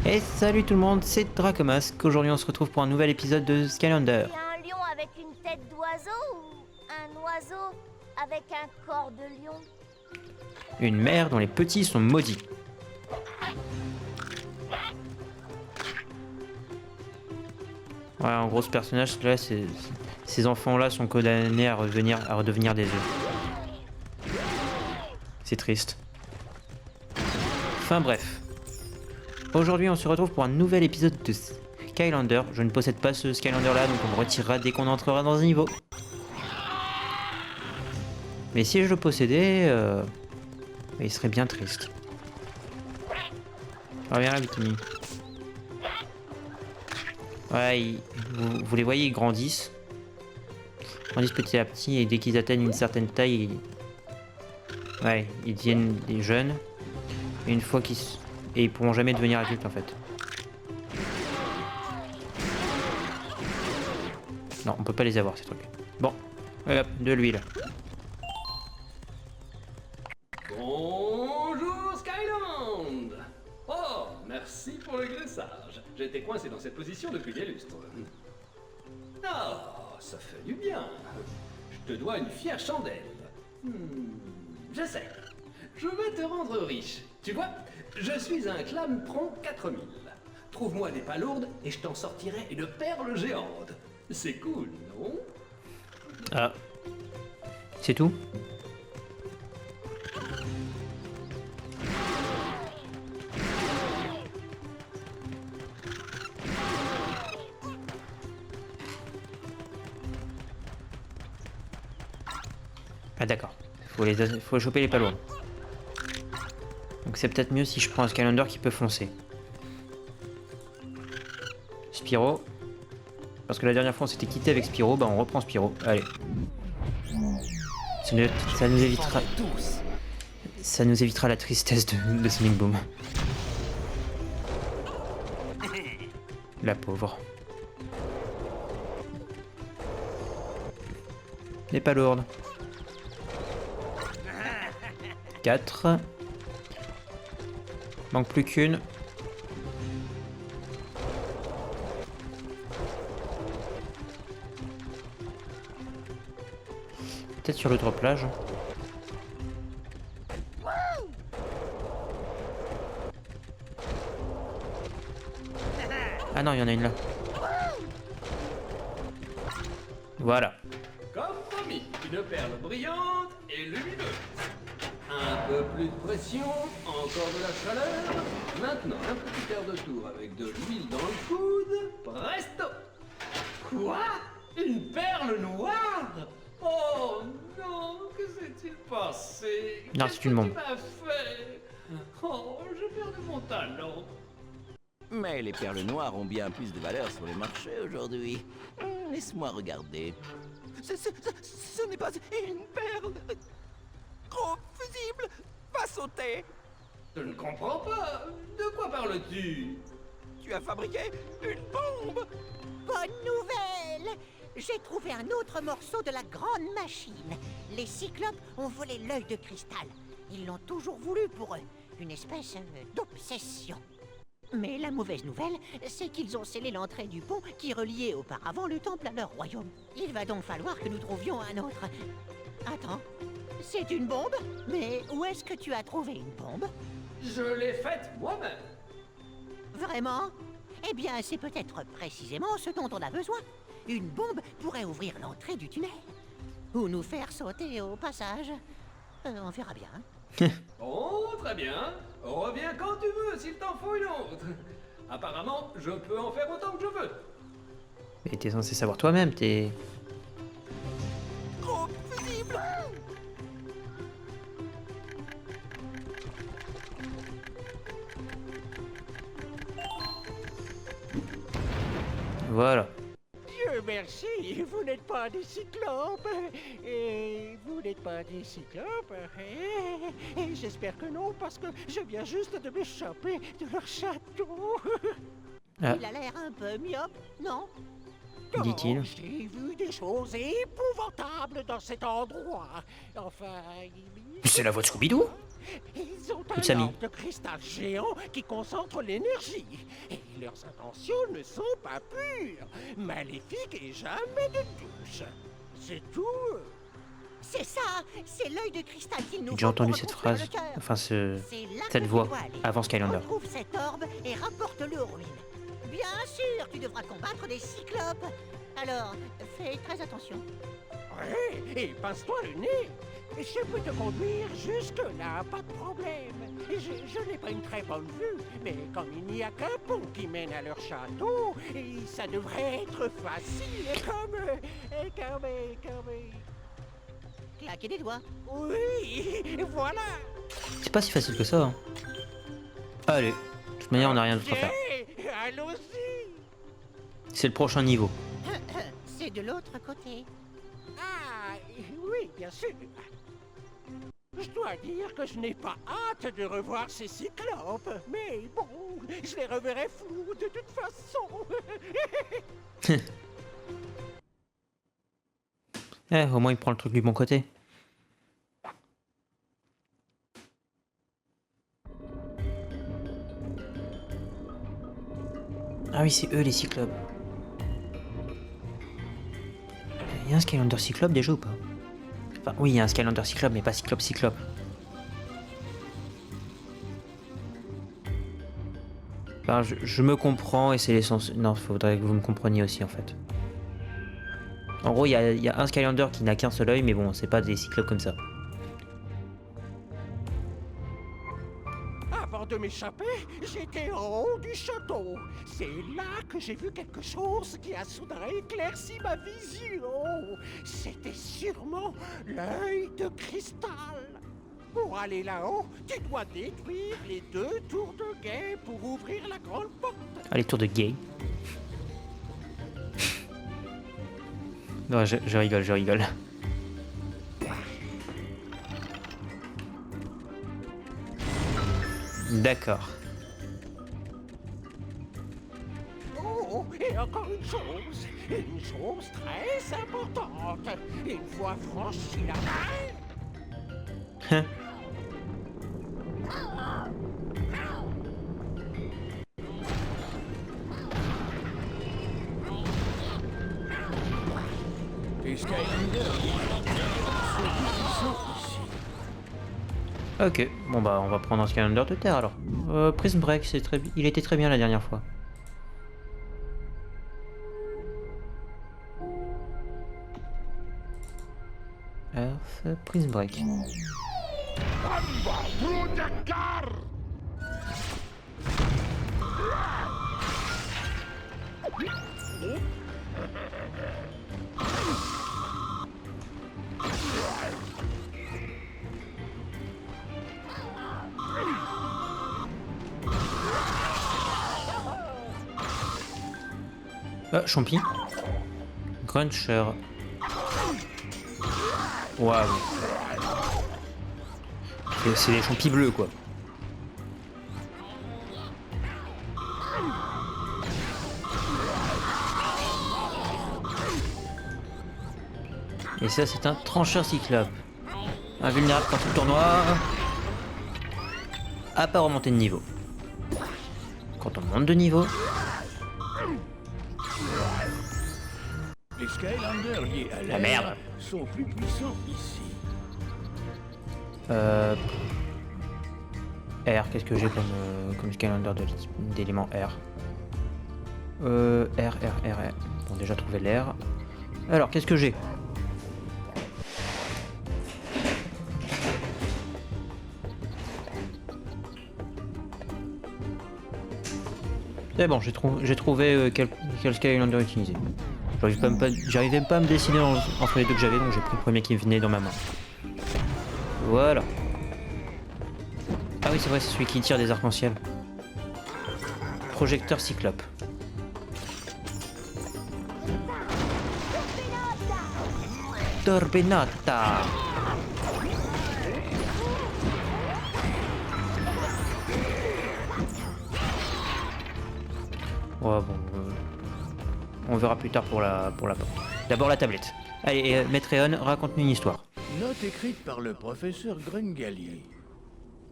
Et salut tout le monde, c'est Dracomasque. Aujourd'hui on se retrouve pour un nouvel épisode de Skylander. C'est un lion avec une tête d'oiseau ou un oiseau avec un corps de lion? Une mer dont les petits sont maudits. Ouais, en gros ce personnage là, ces enfants là sont condamnés à redevenir des œufs. C'est triste. Enfin bref. Aujourd'hui on se retrouve pour un nouvel épisode de Skylander. Je ne possède pas ce Skylander là, donc on le retirera dès qu'on entrera dans un niveau. Mais si je le possédais, il serait bien triste. Reviens là, Vitumi. Ouais, vous les voyez, ils grandissent. Ils grandissent petit à petit et dès qu'ils atteignent une certaine taille, ils deviennent des jeunes. Et une fois ils pourront jamais devenir adultes en fait. Non, on peut pas les avoir ces trucs. Bon, hop, de l'huile. Bonjour Skyland. Oh, merci pour le graissage. J'étais coincé dans cette position depuis des lustres. Ah, ça fait du bien. Je te dois une fière chandelle. Je sais. Je vais te rendre riche. Tu vois, je suis un Clamtron 4000. Trouve-moi des palourdes et je t'en sortirai une perle géante. C'est cool, non? Ah. C'est tout? Ah d'accord. Faut choper les palourdes. Donc c'est peut-être mieux si je prends un Skylander qui peut foncer. Spyro. Parce que la dernière fois on s'était quitté avec Spyro, bah on reprend Spyro. Allez. Ça nous évitera. Ça nous évitera la tristesse de Sonic Boom. La pauvre. Les palourdes. 4. Manque plus qu'une. Peut-être sur l'autre plage. Ah non, il y en a une là. Voilà. Comme promis, une perle brillante et lumineuse. Un peu plus de pression, encore de la chaleur. Maintenant, un petit quart de tour avec de l'huile dans le coude. Presto! Quoi? Une perle noire? Oh non, que s'est-il passé? Non, c'est une bombe. Qu'est-ce que tu m'as fait? Oh, je perds de mon talent. Mais les perles noires ont bien plus de valeur sur les marchés aujourd'hui. Laisse-moi regarder. Ce n'est pas une perle. Gros fusible, va sauter. Je ne comprends pas. De quoi parles-tu? Tu as fabriqué une bombe. Bonne nouvelle! J'ai trouvé un autre morceau de la grande machine. Les Cyclopes ont volé l'œil de cristal. Ils l'ont toujours voulu pour eux. Une espèce d'obsession. Mais la mauvaise nouvelle, c'est qu'ils ont scellé l'entrée du pont qui reliait auparavant le temple à leur royaume. Il va donc falloir que nous trouvions un autre. Attends, c'est une bombe? Mais où est-ce que tu as trouvé une bombe? Je l'ai faite moi-même. Vraiment? Eh bien, c'est peut-être précisément ce dont on a besoin. Une bombe pourrait ouvrir l'entrée du tunnel. Ou nous faire sauter au passage. On verra bien. Oh, très bien. Reviens quand tu veux, s'il t'en faut une autre. Apparemment, je peux en faire autant que je veux. Mais t'es censé savoir toi-même, t'es... Gros fusible. Voilà. Dieu merci, vous n'êtes pas des cyclopes. Et vous n'êtes pas des cyclopes. Et j'espère que non, parce que je viens juste de m'échapper de leur château. Ah. Il a l'air un peu myope, non? Dit-il. Oh, j'ai vu des choses épouvantables dans cet endroit. Enfin, C'est la voix de Scooby-Doo. ils Toute sa un vie. orbe de cristal géant qui concentre l'énergie. Et leurs intentions ne sont pas pures. Maléfiques et jamais de douche. C'est tout. C'est ça, c'est l'œil de cristal qu'il nous J'ai déjà faut pour entendu cette reconstruire phrase, le cœur. enfin C'est là cette que voix, tu dois aller. avant Skylander. Retrouve cet orbe et rapporte-le aux ruines. Bien sûr, tu devras combattre des cyclopes. Alors, fais très attention. Ouais, et pince-toi le nez. Je peux te conduire jusque-là, pas de problème. Je n'ai pas une très bonne vue, mais comme il n'y a qu'un pont qui mène à leur château, et ça devrait être facile, comme... Claquez des doigts. Oui, voilà. C'est pas si facile que ça. Hein. Allez, de toute manière, on n'a rien d'autre à faire. Ok, allons-y. C'est le prochain niveau. C'est de l'autre côté. Ah, oui, bien sûr. Je dois dire que je n'ai pas hâte de revoir ces cyclopes, mais bon, je les reverrai flous de toute façon. Au moins il prend le truc du bon côté. Ah oui, c'est eux les cyclopes. Il y a un Skylander cyclope déjà ou pas? Enfin, oui, il y a un Skylander cyclope, mais pas cyclope. Enfin, je me comprends et c'est l'essence. Non, faudrait que vous me compreniez aussi en fait. En gros, il y a un Skylander qui n'a qu'un seul œil, mais bon, c'est pas des cyclopes comme ça. Avant de m'échapper, j'étais en haut du château. C'est là que j'ai vu quelque chose qui a soudain éclairci ma vision. C'était sûrement l'œil de cristal. Pour aller là-haut, tu dois détruire les 2 tours de guet pour ouvrir la grande porte. Allez, tour de gay. Non, je rigole. D'accord. Oh, et encore une chose très importante. Une fois franchi la main, Hein. Les Skylanders, Ok, bon bah on va prendre un Skylander de terre alors. Prism Break, il était très bien la dernière fois. Earth, Prism Break. Champi. Cruncher. Waouh. C'est des champis bleus quoi. Et ça c'est un trancheur cyclope. Invulnérable quand tout le tournoi. À pas remonter de niveau. Quand on monte de niveau. les Skylanders liés à La l'air merde. sont plus puissants ici. R, qu'est-ce que j'ai comme Skylander d'élément R? R. Bon, déjà trouvé l'air. Alors, qu'est-ce que j'ai? C'est bon, j'ai trouvé quel Skylander utiliser. J'arrivais pas à me décider entre les deux que j'avais, donc j'ai pris le premier qui venait dans ma main. Voilà. Ah oui, c'est vrai, c'est celui qui tire des arcs-en-ciel. Projecteur cyclope. Torpinata. Ouais, bon, on verra plus tard pour la porte. D'abord la tablette. Allez, Maître Eon, raconte-nous une histoire. Note écrite par le professeur Grungali.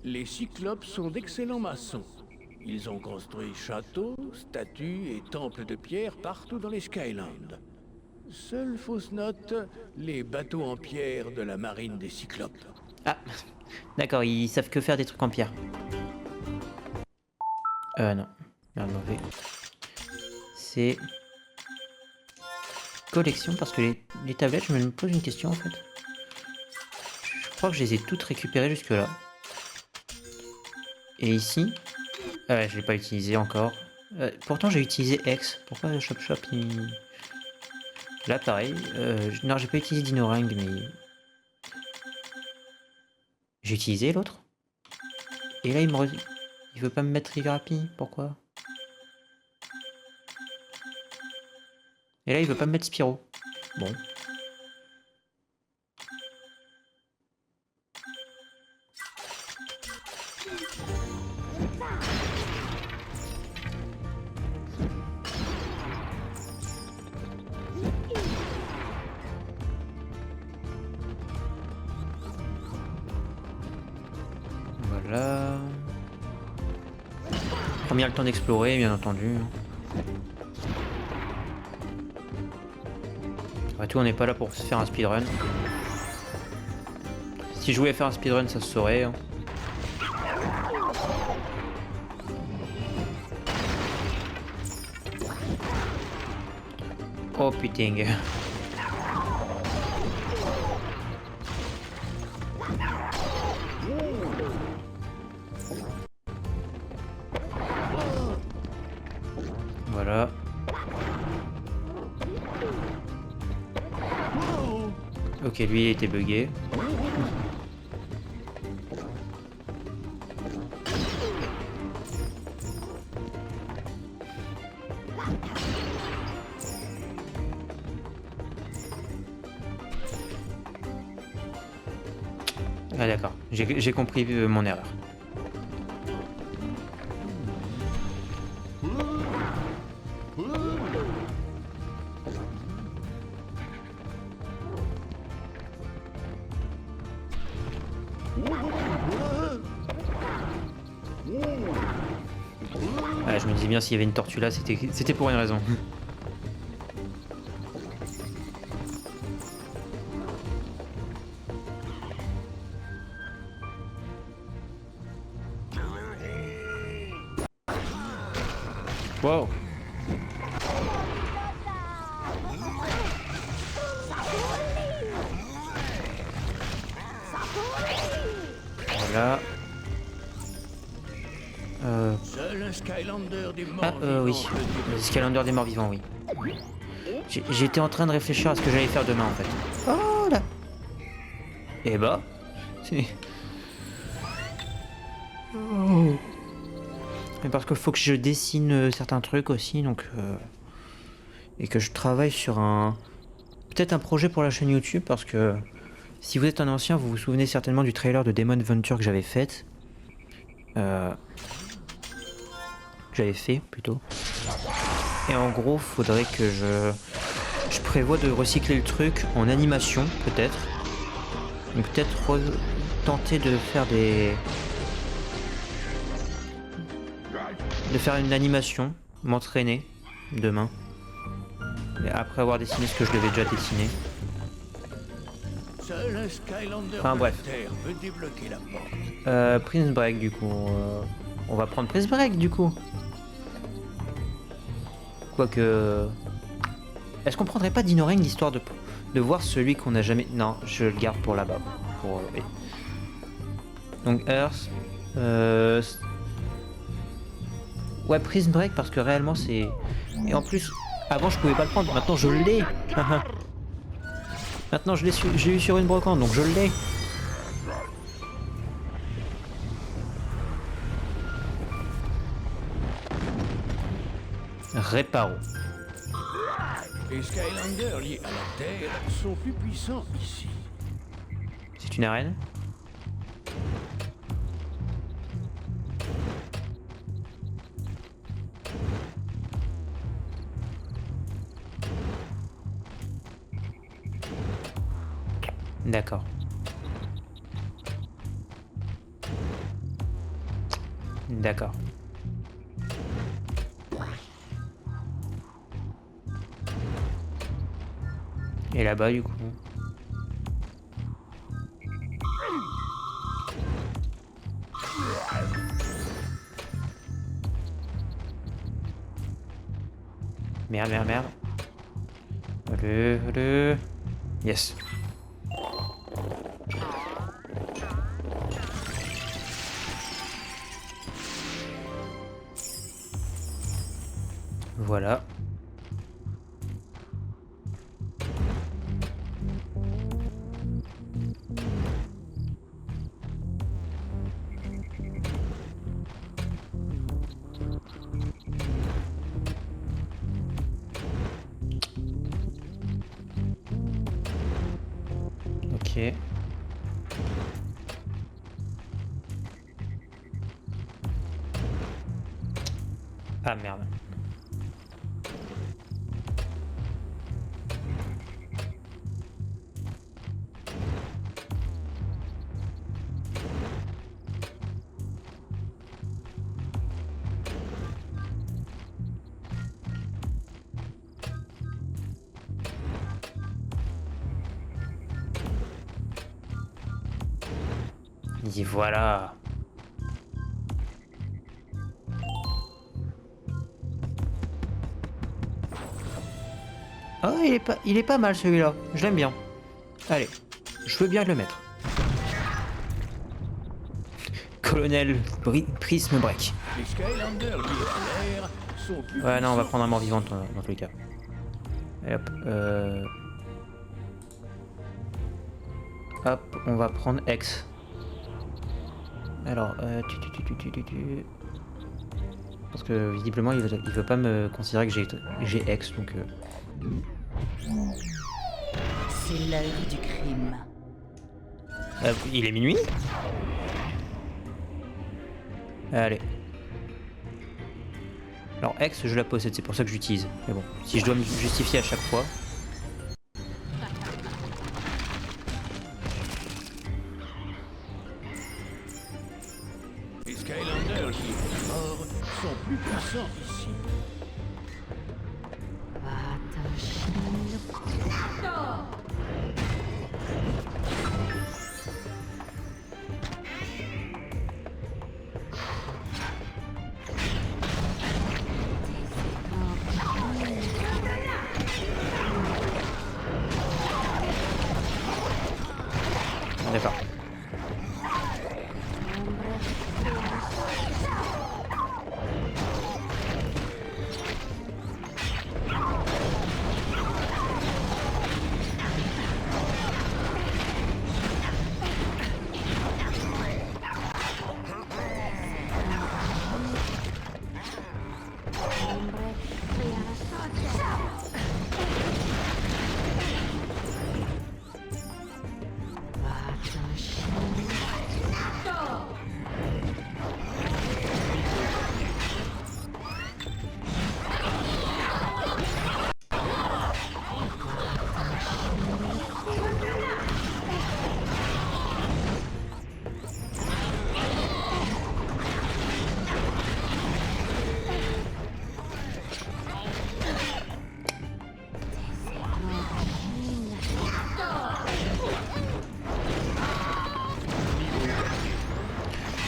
Les Cyclopes sont d'excellents maçons. Ils ont construit châteaux, statues et temples de pierre partout dans les Skylands. Seule fausse note, les bateaux en pierre de la marine des Cyclopes. Ah, d'accord, ils savent que faire des trucs en pierre. Non. Merde, mauvais. C'est... collection, parce que les tablettes, je me pose une question en fait. Je crois que je les ai toutes récupérées jusque là. Et ici, je l'ai pas utilisé encore. Pourtant j'ai utilisé X. Pourquoi le Shop il... Là pareil. Non, j'ai pas utilisé Dinorang, mais j'ai utilisé l'autre. Et là il veut pas me mettre Rigrapi. Pourquoi? Et là il veut pas me mettre Spyro. Bon. Voilà. Prends bien le temps d'explorer, bien entendu. Après tout, on n'est pas là pour se faire un speedrun. Si je voulais faire un speedrun, ça se saurait. Hein. Oh putain. Voilà. Ok, lui il était bugué. Ah d'accord, j'ai compris mon erreur. Ah, je me disais bien s'il y avait une tortue là, c'était pour une raison. Wow. Voilà. Seul un Skylander des morts Ah, oui. vivants Le Skylander des morts vivants, oui. J'étais en train de réfléchir à ce que j'allais faire demain, en fait. Oh là. Eh bah. Oh. Mais parce qu'il faut que je dessine certains trucs aussi, donc... Et que je travaille sur peut-être un projet pour la chaîne YouTube, parce que... Si vous êtes un ancien, vous vous souvenez certainement du trailer de Demon Venture que j'avais fait. Que j'avais fait, plutôt. Et en gros, faudrait que je prévois de recycler le truc en animation, peut-être. Donc peut-être tenter de faire une animation, m'entraîner demain. Et après avoir dessiné ce que je devais déjà dessiner. Seul un Skylander Enfin, bref. de terre peut débloquer la porte. Prince Break du coup. On va prendre Prince Break du coup. Quoique... Est-ce qu'on prendrait pas Dinorang l'histoire de voir celui qu'on n'a jamais... Non, je le garde pour là-bas. Oui. Donc Earth... Ouais, Prince Break parce que réellement c'est... Et en plus, avant je pouvais pas le prendre, maintenant je l'ai. Maintenant je l'ai eu sur une brocante, donc je l'ai. Réparo. Les Skylanders liés à la Terre sont plus puissants ici. C'est une arène? D'accord. D'accord. Et là-bas, du coup. Merde, merde, merde. Le... Yes. Voilà. Ok. Ah merde. Et voilà. Ah, il est pas mal celui-là. Je l'aime bien. Allez, je veux bien le mettre. Colonel Prisme Break. Les Skylanders liés à l'air sont plus Ouais, non, on va prendre un mort-vivant dans tous les cas. Et hop, hop, on va prendre X. Alors, parce que visiblement, il veut pas me considérer que j'ai X, donc... C'est l'heure du crime. il est minuit? Allez. Alors X, je la possède, c'est pour ça que j'utilise. Mais bon, si je dois me justifier à chaque fois... Les Skylanders qui sont morts sont plus puissants ici. D'accord.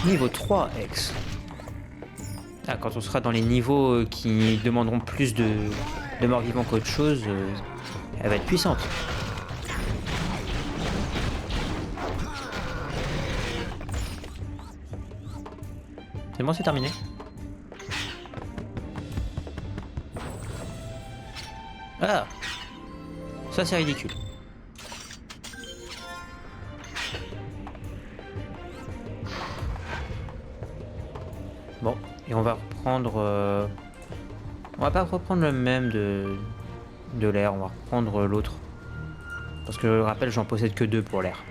Niveau 3 X. Ah, quand on sera dans les niveaux qui demanderont plus de morts vivants qu'autre chose, elle va être puissante. C'est bon, c'est terminé. Ah, ça c'est ridicule. Bon, et on va reprendre... On va pas reprendre le même de l'air, on va reprendre l'autre. Parce que, je rappelle, j'en possède que 2 pour l'air.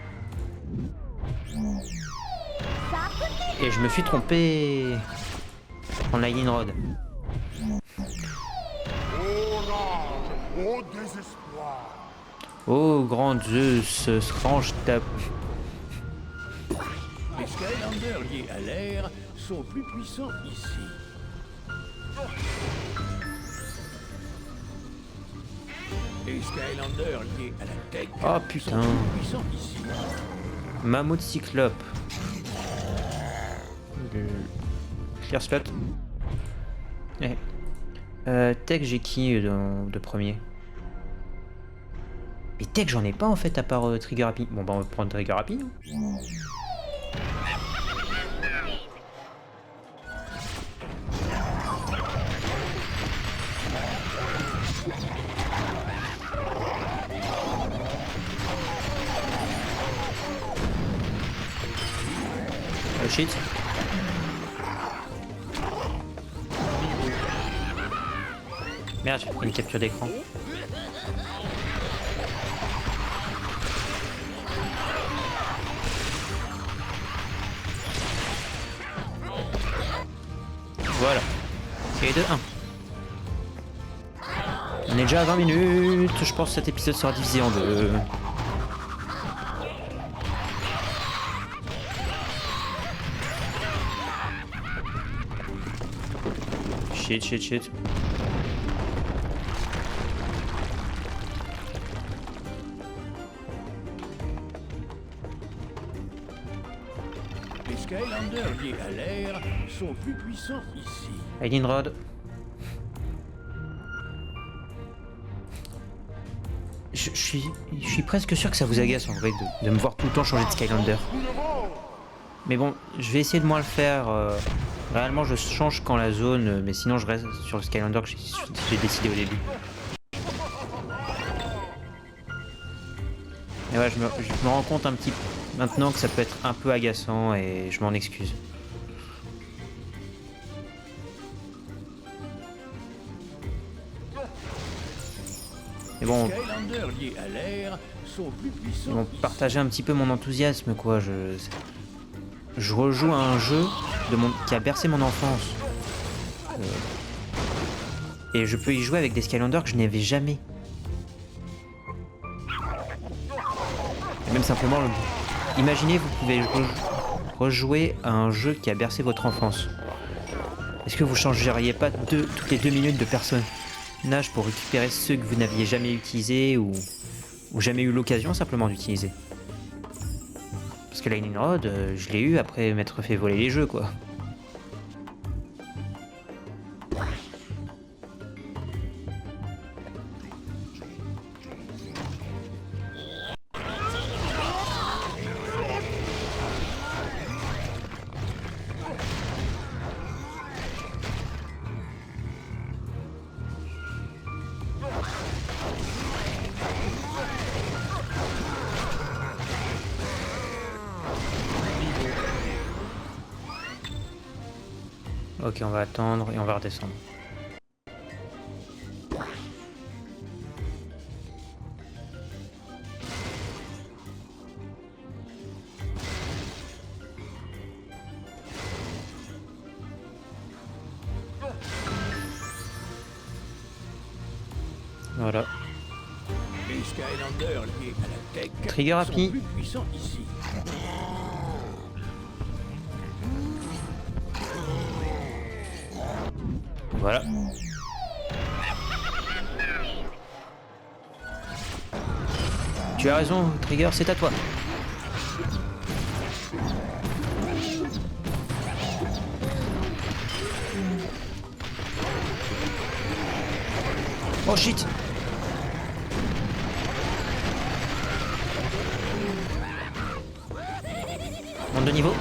Et je me suis trompé en Lightning Rod. Au désespoir. Oh, grand Zeus, range ta... Les Skylanders Skylanders liés à l'air sont plus puissants ici. Les Skylanders liés à la tech Oh sont putain. plus puissants ici. Mammouth cyclope. Clear slot. Eh. Tech, j'ai qui de premier? Mais Tech, j'en ai pas en fait à part Trigger Happy. Bon bah on va prendre Trigger Happy. Hein. Oh shit. Merde, j'ai pris une capture d'écran. Voilà. Et de 1. On est déjà à 20 minutes. Je pense que cet épisode sera divisé en deux. Shit, shit, shit. Les Skylanders liés à l'air sont plus puissants ici. Lightning Rod. Je suis presque sûr que ça vous agace en vrai de me voir tout le temps changer de Skylander. Mais bon, je vais essayer de moins le faire. Réellement, je change quand la zone, mais sinon je reste sur le Skylander que j'ai décidé au début. Et ouais, je me rends compte un petit maintenant que ça peut être un peu agaçant et je m'en excuse. Mais bon, Skylanders liés à l'air sont plus puissants ils vont ici. partager un petit peu mon enthousiasme, quoi. Je rejoue à un jeu qui a bercé mon enfance. Et je peux y jouer avec des Skylanders que je n'avais jamais. Et même simplement, imaginez, vous pouvez rejouer à un jeu qui a bercé votre enfance. Est-ce que vous changeriez pas toutes les 2 minutes de personnage pour récupérer ceux que vous n'aviez jamais utilisés ou jamais eu l'occasion simplement d'utiliser? Parce que Lightning Rod, je l'ai eu après m'être fait voler les jeux, quoi. Ok, on va attendre et on va redescendre. Voilà. Les Skylanders liés à la tech Trigger sont Happy. plus puissants ici. Voilà. Tu as raison, Trigger, c'est à toi. Oh shit! Monte de niveau.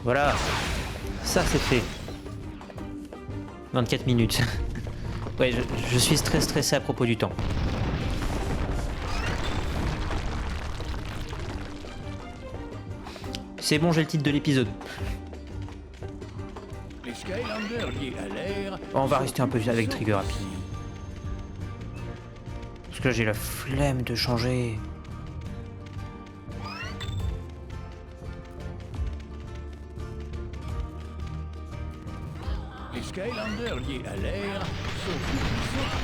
Voilà, ça c'est fait. 24 minutes. Ouais, je suis très stressé à propos du temps. C'est bon, j'ai le titre de l'épisode. Les Skylanders liés à l'air. Bon, on va sont rester un peu plus avec puissants Trigger Happy. aussi. Parce que là j'ai la flemme de changer. Les Skylanders liés à l'air sont plus puissants.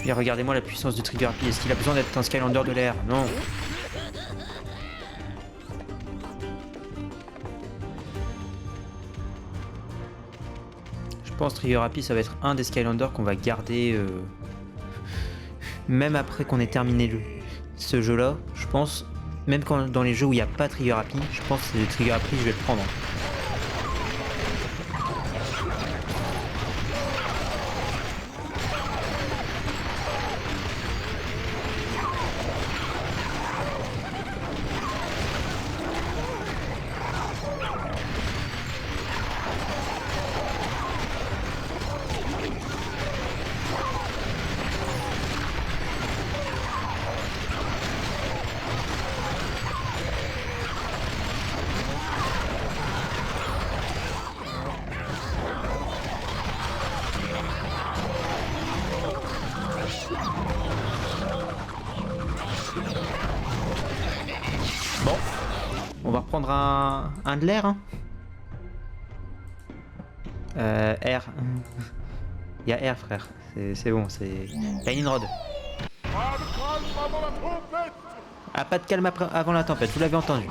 Et regardez-moi la puissance de Trigger Happy. Est-ce qu'il a besoin d'être un Skylander de l'air? Non. Je pense Trigger Happy ça va être un des Skylanders qu'on va garder même après qu'on ait terminé ce jeu là. Je pense, même quand, dans les jeux où il n'y a pas Trigger Happy, je pense que Trigger Happy je vais le prendre. Bon, on va reprendre un de l'air. Hein. R. Il y a R, frère. C'est bon, c'est. Lightning Rod. Ah, pas de calme avant la tempête, vous l'avez entendu.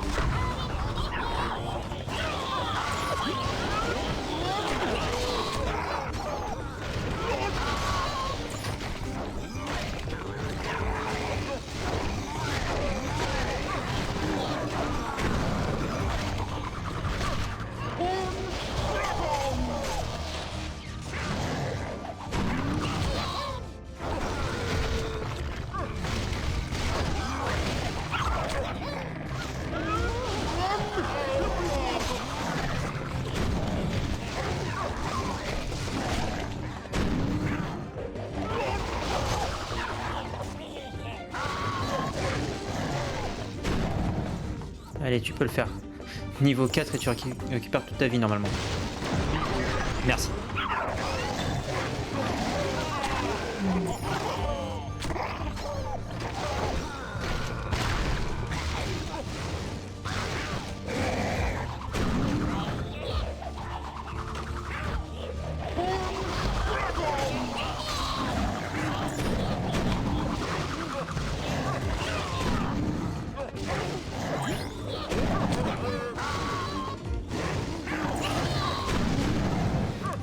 Allez, tu peux le faire. Niveau 4 et tu récupères toute ta vie normalement. Merci.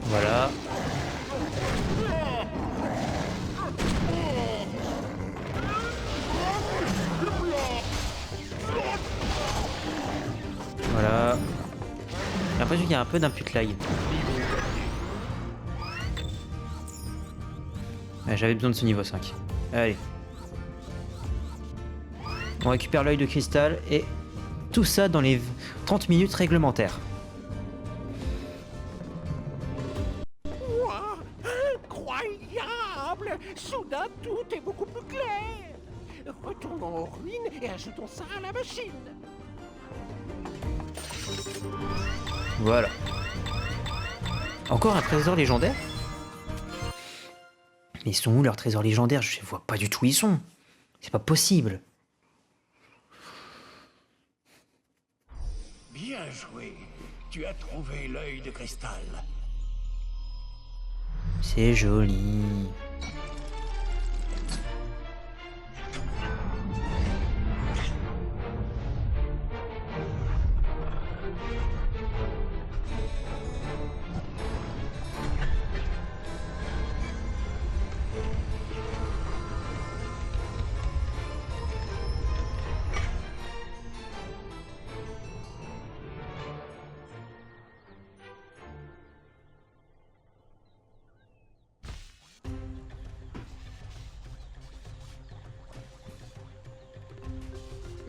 Voilà. Voilà. J'ai l'impression qu'il y a un peu d'un pute-lag. Ouais, j'avais besoin de ce niveau 5. Allez. On récupère l'œil de cristal et tout ça dans les 30 minutes réglementaires. Ouah, incroyable! Soudain, tout est beaucoup plus clair. Retournons aux ruines et ajoutons ça à la machine. Voilà. Encore un trésor légendaire? Mais ils sont où leurs trésors légendaires? Je vois pas du tout où ils sont. C'est pas possible. Bien joué. Tu as trouvé l'œil de cristal. C'est joli.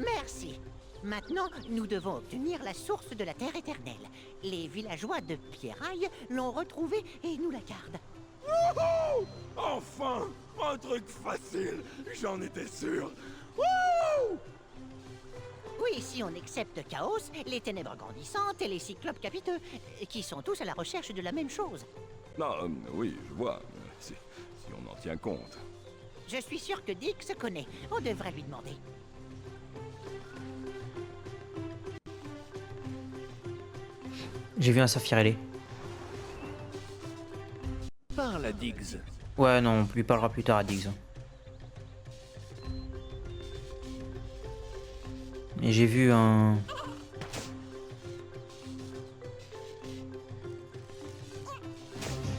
Merci. Maintenant, nous devons obtenir la source de la Terre éternelle. Les villageois de Pierraille l'ont retrouvée et nous la gardent. Wouhou! Enfin! Un truc facile! J'en étais sûr! Wouh! Oui, si on accepte Chaos, les ténèbres grandissantes et les cyclopes capiteux, qui sont tous à la recherche de la même chose. Non, oui, je vois. Si on en tient compte. Je suis sûr que Dick se connaît. On devrait lui demander. J'ai vu un saphir ailé. Parle à Diggs. Ouais, non, on lui parlera plus tard à Diggs. Et j'ai vu un...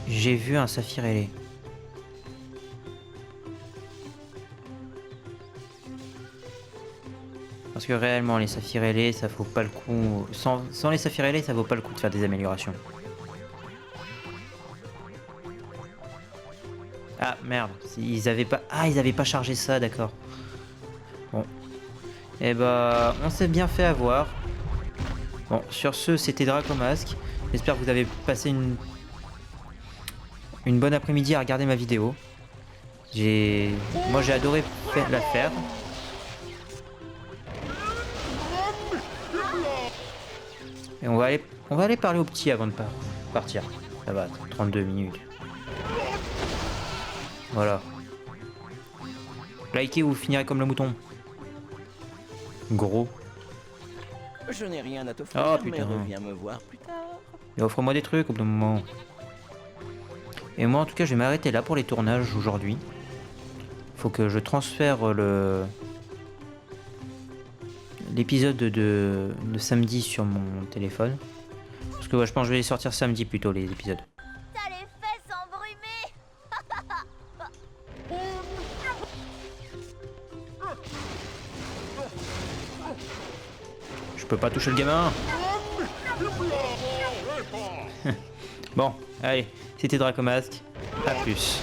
J'ai vu un saphir ailé. Parce que réellement, les saphirs ailés, ça vaut pas le coup... Sans les saphirs ailés, ça vaut pas le coup de faire des améliorations. Ah, merde. Ils avaient pas... Ah, ils avaient pas chargé ça, d'accord. Bon. Eh bah, on s'est bien fait avoir. Bon, sur ce, c'était Dracomasque. J'espère que vous avez passé une bonne après-midi à regarder ma vidéo. Moi, j'ai adoré la faire. Et on va aller parler au petit avant de partir. Ça va, 32 minutes. Voilà. Likez ou vous finirez comme le mouton. Gros. Je n'ai rien à t'offrir, Oh mais putain. reviens me voir plus tard. Et offre-moi des trucs au bout d'un moment. Et moi en tout cas je vais m'arrêter là pour les tournages aujourd'hui. Faut que je transfère l'épisode de samedi sur mon téléphone. Parce que ouais, je pense que je vais les sortir samedi plutôt les épisodes. T'as les fesses embrumées. Je peux pas toucher le gamin. Bon, allez, c'était Dracomasque. A plus.